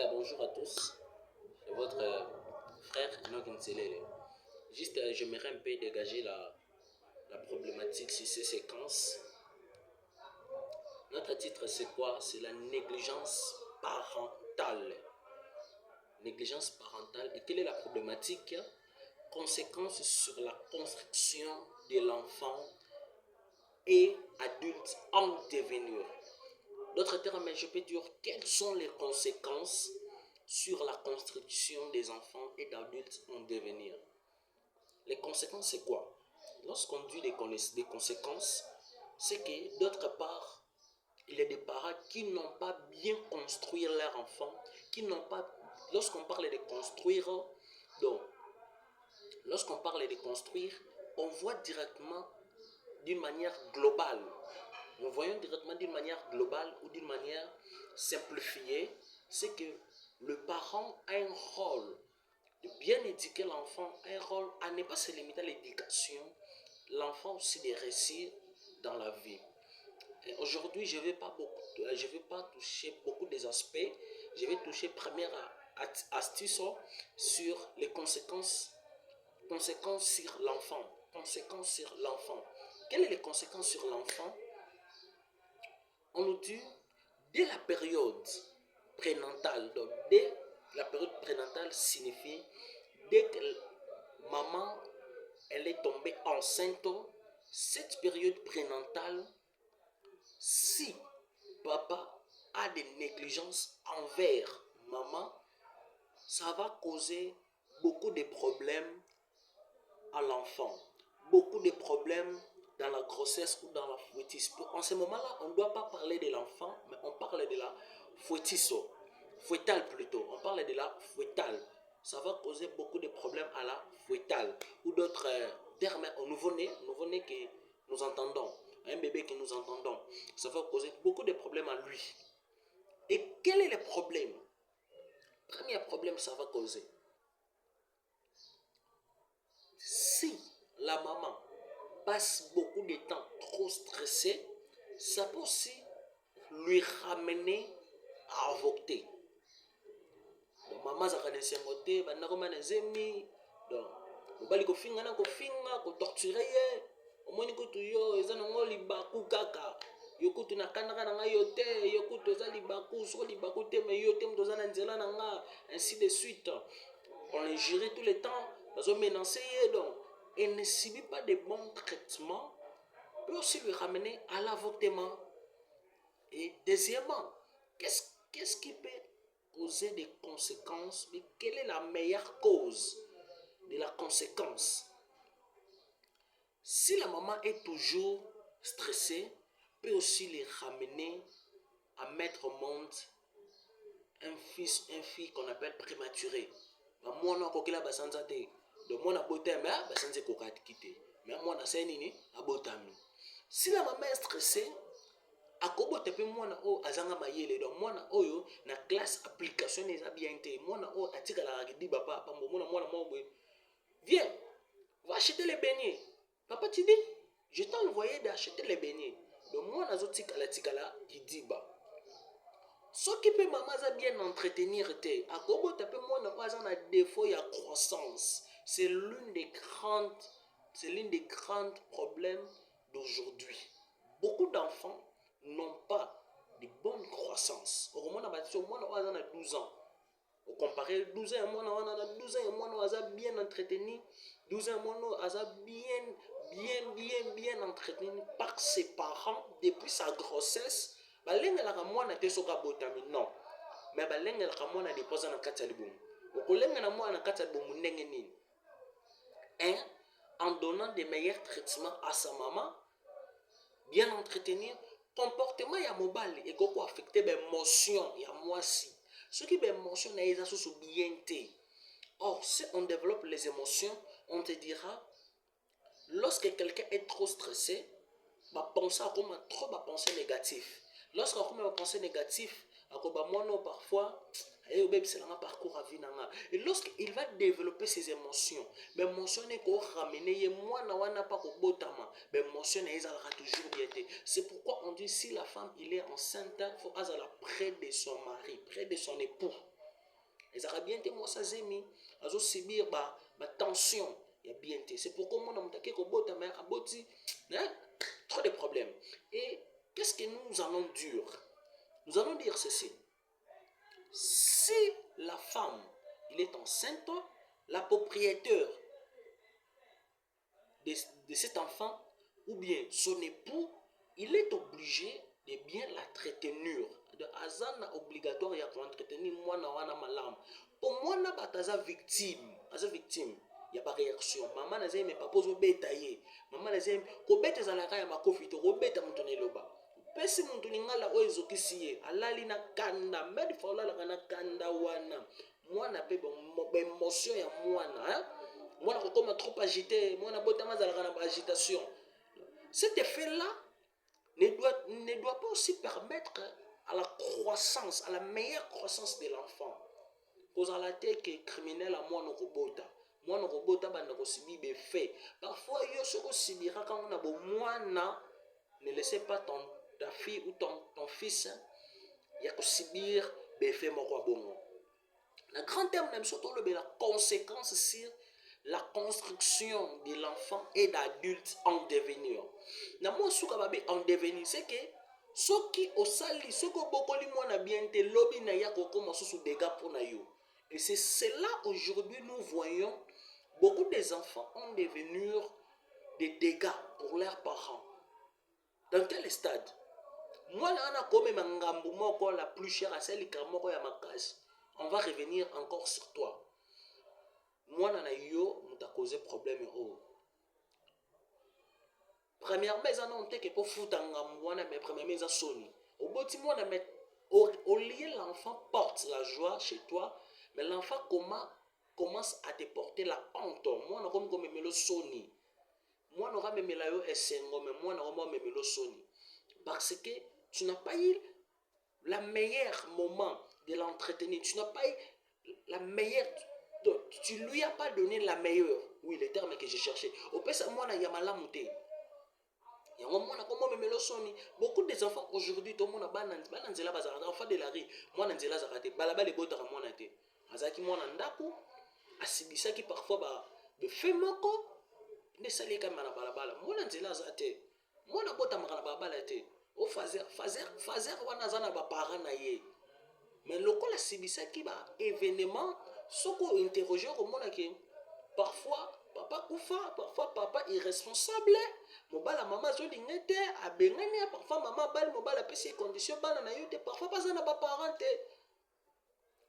Ouais, bonjour à tous. C'est votre frère Enoch Nselele. Juste, j'aimerais un peu dégager la problématique sur ces séquences. Notre titre, c'est quoi? C'est la négligence parentale. Négligence parentale. Et quelle est la problématique? Conséquence sur la construction de l'enfant et adulte en devenir. D'autres termes, je peux dire quelles sont les conséquences sur la construction des enfants et d'adultes en devenir. Les conséquences, c'est quoi? Lorsqu'on dit des conséquences, c'est que d'autre part, il y a des parents qui n'ont pas bien construit leur enfant, qui n'ont pas... Lorsqu'on parle de construire, donc, lorsqu'on parle de construire, on voit directement d'une manière globale. Nous voyons directement d'une manière globale ou d'une manière simplifiée, c'est que le parent a un rôle de bien éduquer l'enfant, un rôle à ne pas se limiter à l'éducation, l'enfant aussi de réussir dans la vie. Aujourd'hui, je ne vais pas toucher beaucoup des aspects, je vais toucher première astuce sur les conséquences sur l'enfant. Conséquences sur l'enfant. Quelles sont les conséquences sur l'enfant? On nous dit, dès la période prénatale, donc dès la période prénatale signifie, dès que maman elle est tombée enceinte, cette période prénatale, si papa a des négligences envers maman, ça va causer beaucoup de problèmes à l'enfant, beaucoup de problèmes dans la grossesse ou dans la fœtus. En ce moment-là, on ne doit pas parler de l'enfant, mais on parle de la fœtus, fœtale plutôt. On parle de la fœtale. Ça va causer beaucoup de problèmes à la fœtale. Ou d'autres termes au nouveau-né que nous entendons, un bébé que nous entendons. Ça va causer beaucoup de problèmes à lui. Et quel est le problème? Premier problème, ça va causer. Si la maman passe beaucoup de temps trop stressée, ça peut aussi lui ramener à avorter. Donc maman zakane sengote bandako manezemi donc obali kofinga na kofinga ko torturer ye omoni kutu yo eza nango libaku kaka yo kutu na kanaka na ngai yo te yo kutu eza libaku soko libaku te mais yo te moto oza na nzela na nga ainsi de suite on le jurait tout le temps bazo menacer ye donc et ne subit pas de bons traitements peut aussi lui ramener à l'avortement. Et deuxièmement, qu'est-ce qui peut causer des conséquences, mais quelle est la meilleure cause de la conséquence? Si la maman est toujours stressée, peut aussi les ramener à mettre au monde un fille qu'on appelle prématuré. Moi, on a coquille basanza te. Donc moi, on a beauté, mais basanza coca quitté. Mais moi, on a sénini à botami. Si la maman est stressée, akobota pe mwana o azanga mayele donc mwana oyo na classe application eza bien te mwana o atikala akidi papa pambo mwana mwa viens va acheter les beignets papa tu dis je t'ai envoyé d'acheter les beignets donc mwana azotikala tikala kidiba soki pe maman aza bien entretenir te akobota pe mwana o azanga na défaut ya croissance. C'est l'une des grandes problèmes d'aujourd'hui. Beaucoup d'enfants n'ont pas de bonne croissance. Au moins, on a 12 ans. Au comparé 12 ans, on a 12 ans, on a bien entretenu. 12 ans, on a bien entretenu par ses parents depuis sa grossesse. Non. Mais en donnant des meilleurs traitements à sa maman, bien entretenir, comportement ya mobile et koko affecter ben émotion ya moi si ce qui ben émotion na eza sous bien té. Or si on développe les émotions, on te dira lorsque quelqu'un est trop stressé, va penser à comment trop va penser négatif. Lorsqu'on commence à penser négatif, parfois c'est un parcours à vie. Et lorsqu'il va développer ses émotions, mais émotion n'est qu'au ramener moi n'a pas au botama, mais émotion n'est toujours bien. C'est pourquoi on dit si la femme il est enceinte, il faut aller près de son mari, près de son époux. ezaka bien te moi ça zemi azo subir ba tension ya bien te. C'est pourquoi moi namutaki ko bota mais aboti hein? Trop de problèmes. Et qu'est-ce que nous allons dire? Nous allons dire ceci. Si la femme il est enceinte, la propriétaire de cet enfant ou bien son époux, il est obligé de bien la entretenir. De azana obligatoire ya entretenir mwana wana malamu. Pour mwana bataza victime, victime. Il n'y a pas de réaction. Maman n'a jamais pas posé bêta ye. Maman n'a jamais ko bêta zalaka ya makofi to ko bêta mutone loba. Pesi muntu lingala oezo kisiye alali na kanda medi fola la kana kanda wana. Mwana pe bon émotion ya mwana, hein? Moi, comme trop agité, moi, je agitation. Cet effet-là ne doit pas aussi permettre à la croissance, à la meilleure croissance de l'enfant. Cause à la tête que criminel à moi, robota. Moi, robota, ne subit des faits. Parfois, il y a ce qu'on subira quand on a beau moi, ne laissez pas ta fille ou ton fils, il y a que subir des faits, moi, bon. Le grand terme, même surtout, la conséquence sur la construction de l'enfant et d'adulte en devenir. Na moi souka babi en devenir c'est que ce qui au sali ce que beaucoup li moi na bien te lobby na ya koko mosusu dégâts pour na yo. Et c'est cela aujourd'hui nous voyons beaucoup des enfants en devenir des dégâts pour leurs parents. Dans quel stade? Moi na ana comme mangambu moko la plus chère à celle qui moko ya makasi. On va revenir encore sur toi. Moi na yo muta causer problème oh. Premièrement, ils ont que pour foutre mais premièrement, ils ont sonné. Au bout de moi, au lieu l'enfant porte la joie chez toi, mais l'enfant commence à te porter la honte. Moi, on a même le sonné. Moi, on a même le essengo, mais moi, on a même le sonné. Parce que tu n'as pas eu le meilleur moment de l'entretenir. Tu n'as pas eu la meilleure. Tu lui as pas donné la meilleure. Oui, le terme que j'ai cherché. Au pire, moi, on a yamala mouté. Beaucoup des enfants aujourd'hui, tout le monde a des enfants de la rue. Moi, je suis allé balaba les bottes à mon athée. Azaki mon andaku, asibisa qui parfois be fait moko, ne sali comme na balabala. Moi, je suis allé moi na bota makana balabala te. O fazer wana zana ba parents na ye. Mais le col asibisa qui ba événement, soko interroger comme on a qui parfois papa koufa, parfois papa irresponsable. Mobala maman zo lingete abengani parfois maman bal mobala pesi condition bana na yote parfois pas na ba parent te.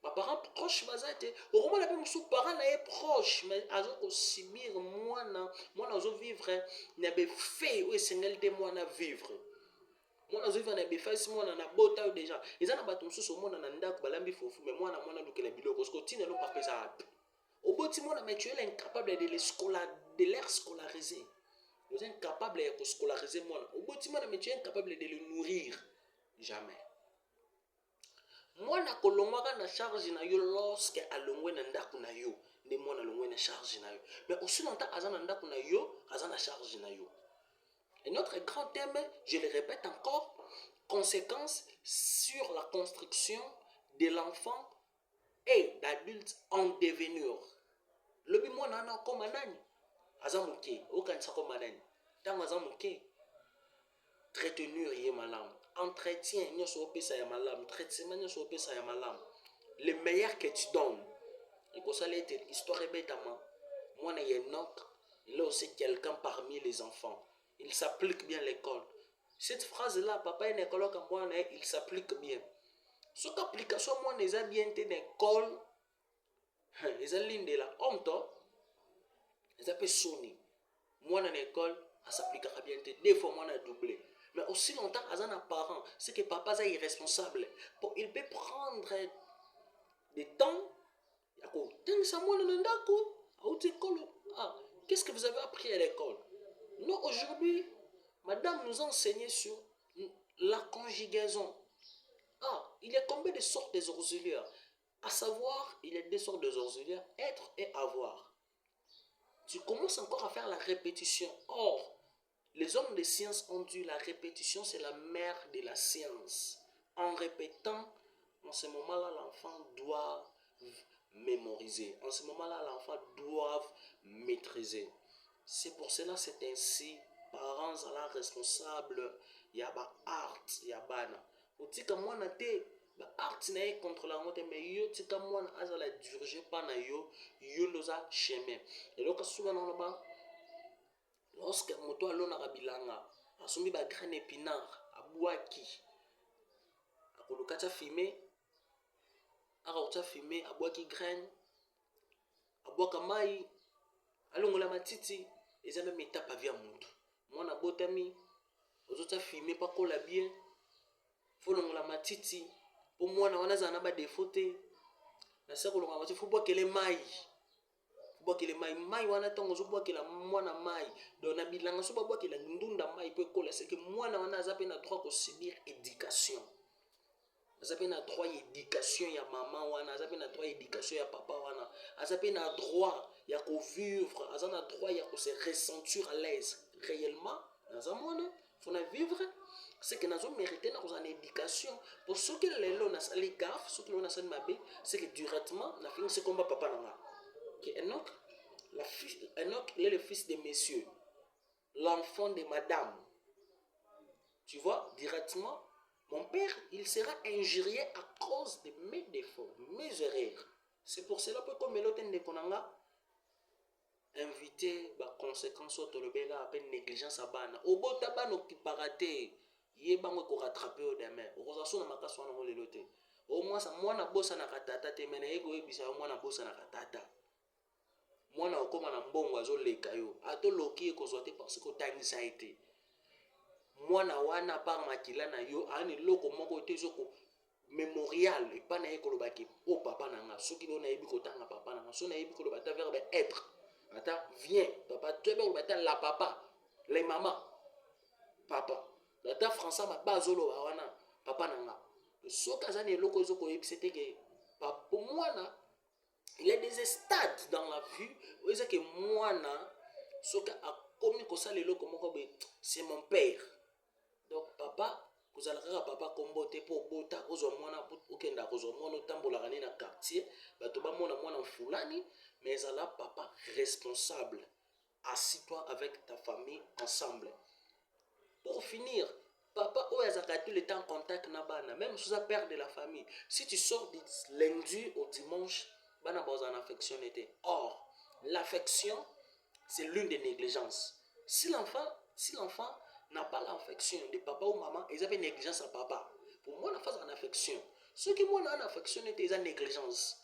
Ba parent proche bazate. Au moment la pe musu parent na proche mais azo ko subir moi zo vivre na be fait ou sengel de moi na vivre. Moi zo vivre na be fait moi na bota déjà. Ils na bato musu mo na ndako balambi fofu mais moi na lukela biloko parce que tine lo papa ça. Au bout de moi mais tu es incapable de les scolariser. Vous êtes incapable de scolariser moi. Au bout de moi mais tu es incapable de le nourrir. Jamais. Moi na kolongwaka na charge na yo lorsque alongwe na ndako na yo. Nde moi na longwe na charge na yo. Mais aussi longtemps azana ndako na yo, azana charge na yo. Et notre grand thème, je le répète encore, conséquences sur la construction de l'enfant et d'adulte en devenir. Lobi moi nana koma nani azamuke okanisa koma nani tango azamuke entretenir ye malam entretien nyoso opesa ya malam traitement nyoso opesa ya malam le meilleur que tu donnes et que ça l'est histoire bêtement moi na Enoch il est aussi quelqu'un parmi les enfants il s'applique bien à l'école cette phrase là papa est école comme moi il s'applique bien cette application moi les a bien été d'école les lignes de la honte ils appellent Sony moi dans l'école à s'appliquer bien des fois moi on a doublé mais aussi longtemps à un parent c'est que papa est irresponsable il peut prendre des temps qu'est-ce que vous avez appris à l'école? Non, aujourd'hui madame nous a enseigné sur la conjugaison. Il y a combien de sortes des auxiliaires? À savoir, il y a deux sortes des auxiliaires, être et avoir. Tu commences encore à faire la répétition. Or, les hommes de science ont dit la répétition, c'est la mère de la science. En répétant, en ce moment-là, l'enfant doit mémoriser. En ce moment-là, l'enfant doit maîtriser. C'est pour cela, c'est ainsi, parents sont là responsables, il y a ba art, il y a bana. Otika mwana te, ba art na ye contre la honte, mais yo tika mwana azala diriger pas na yo, yo ndoza chemin. Et donc, souvent, lorsque moto alona bilanga, asombi ba grain épinard, abouaki, akolukacha fumé, akolukacha fumé, abouaki graine, abouaka mai, alongola matiti, eza même étape à via mutu. Mwana botami, ozota fumé pas kola bien, faut longola matiti, pour mwana wana zana ba défaut te, na sa kolongola matiti, faut boire kele mai. Bwakele mai mai wana tongo zo bwakela mwana mai donc na bilanga so bwakela ndunda mai pe kola c'est que mwana wana azape na droit ko subir éducation azape na droit éducation ya maman wana azape na droit éducation ya papa wana azape na droit ya ko vivre azana droit ya ko se ressentir à l'aise réellement dans mwana faut na vivre c'est que nazo mériter na ko en éducation pour ceux qui lelo na sali gaffe ceux qui lelo na sali mabe c'est que directement na fini c'est combat papa nanga. Enoch, Enoch, il est le fils de messieurs, l'enfant de madame. Tu vois, directement, mon père, il sera injurié à cause de mes défauts, mes erreurs. C'est pour cela que comme l'autre de Konanga, invité, bah, conséquence au tolobela, appelle négligence à bana. Au beau tabano qui paraté, yé bango ko rattraper au demain. Au rosasso na makaso na ngole lote. Au moins ça, moi na bossa na katata, te mena ego ebisa, moi na bossa na katata. Mwana okoma na mbongo azoleka yo atoloki ekozwa te parce que otangisa ete mwana wana par makila na yo ani loko moko te zoko mémorial epa na ye kolobaki o papa nanga soki bo nayebi kotanga papa nanga so nayebi koloba ta verbe être ata viens papa tu veux koloba ta la papa les maman papa ata français ba bazoloba wana papa nanga soki azani eloko ezoko yebisa te ke papa mwana. Il y a des stades dans la vie où il dit que moi, c'est mon père. Donc, papa, vous allez voir papa comboté pour bota, vous avez moi, okenda, vous avez moi, tambola rani na quartier, batoba moi, fulani, mais là, papa responsable. Assis-toi avec ta famille ensemble. Pour finir, papa, où est-ce tout le temps en contact na même sous la père de la famille. Si tu sors du lundi au dimanche, en affection était. Or, l'affection, c'est l'une des négligences. Si l'enfant n'a pas l'affection de papa ou maman, ils avaient négligence à papa. Pour moi, on a fait en affection. Ceux qui ont en affection étaient en négligence.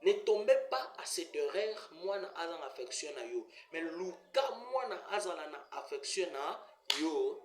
Ne tombez pas à cette erreur, moi, on a en affection à yo. Mais Luka, moi, on a en affection à yo.